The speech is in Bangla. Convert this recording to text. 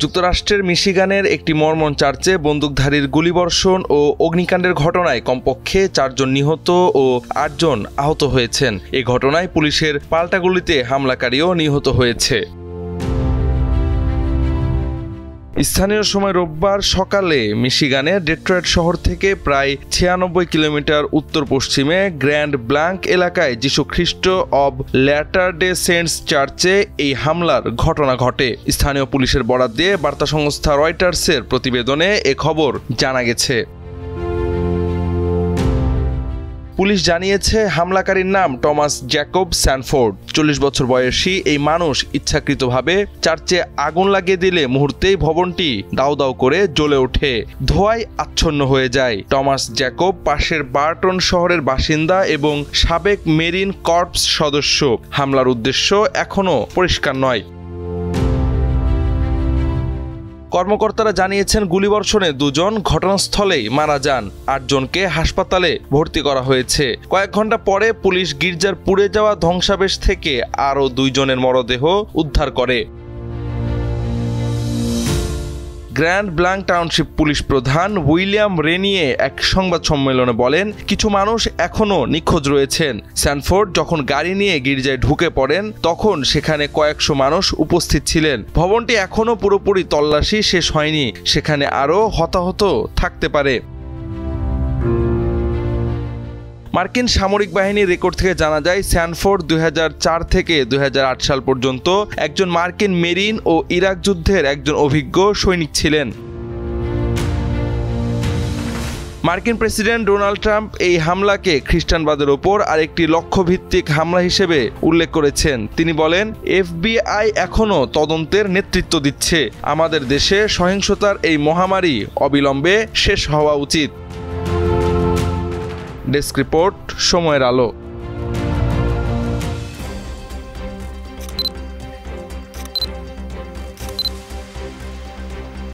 যুক্তরাষ্ট্রের মিশিগানের একটি মরমন চার্চে বন্দুকধারীর গুলিবর্ষণ ও অগ্নিকাণ্ডের ঘটনায় কমপক্ষে 4 জন নিহত ও 8 জন আহত হয়েছেন। এ ঘটনায় পুলিশের পাল্টা গুলিতে হামলাকারীও নিহত হয়েছে। স্থানীয় সময় রোববার সকালে মিশিগানের ডেট্রয়েট শহর থেকে প্রায় 96 কিলোমিটার উত্তর পশ্চিমে গ্র্যান্ড ব্লাঙ্ক এলাকায় যিশু খ্রিস্ট অব ল্যাটার ডে সেন্টস চার্চে এই হামলার ঘটনা ঘটে। স্থানীয় পুলিশের বরাত দিয়ে বার্তা সংস্থা রয়টার্সের প্রতিবেদনে এ খবর জানা গেছে। পুলিশ জানিয়েছে হামলাকারীর নাম টমাস জ্যাকব স্যানফোর্ড। 40 বছর বয়সী এই মানুষ ইচ্ছাকৃতভাবে চার্চে আগুন লাগিয়ে দিলে মুহূর্তেই ভবনটি দাউ দাউ করে জ্বলে ওঠে, ধোঁয়ায় আচ্ছন্ন হয়ে যায়। টমাস জ্যাকব পাশের বার্টন শহরের বাসিন্দা এবং সাবেক মেরিন কর্পস সদস্য। হামলার উদ্দেশ্য এখনও পরিষ্কার নয়। কর্মকর্তারা জানিয়েছেন গুলিবর্ষণে 2 জন ঘটনাস্থলেই মারা যান, 8 জনকে হাসপাতালে ভর্তি করা হয়েছে। কয়েক ঘন্টা পরে পুলিশ গির্জার পুড়ে যাওয়া ধ্বংসাবশেষ থেকে আরও 2 জনের মরদেহ উদ্ধার করে। গ্র্যান্ড ব্লাঙ্ক টাউনশিপ পুলিশ প্রধান উইলিয়াম রেনিয়ে এক সংবাদ সম্মেলনে বলেন, কিছু মানুষ এখনও নিখোঁজ রয়েছেন। স্যানফোর্ড যখন গাড়ি নিয়ে গির্জায় ঢুকে পড়েন তখন সেখানে কয়েকশো মানুষ উপস্থিত ছিলেন। ভবনটি এখনও পুরোপুরি তল্লাশি শেষ হয়নি, সেখানে আরও হতাহত থাকতে পারে। মার্কিন সামরিক বাহিনীর রেকর্ড থেকে জানা যায় স্যানফোর্ড 2004 থেকে 2008 সাল পর্যন্ত একজন মার্কিন মেরিন ও ইরাক যুদ্ধের একজন অভিজ্ঞ সৈনিক ছিলেন। মার্কিন প্রেসিডেন্ট ডোনাল্ড ট্রাম্প এই হামলাকে খ্রিস্টানবাদের ওপর আরেকটি লক্ষ্যভিত্তিক হামলা হিসেবে উল্লেখ করেছেন। তিনি বলেন, FBI এখনও তদন্তের নেতৃত্ব দিচ্ছে। আমাদের দেশে সহিংসতার এই মহামারী অবিলম্বে শেষ হওয়া উচিত। ডেস্ক রিপোর্ট, সময়ের আলো।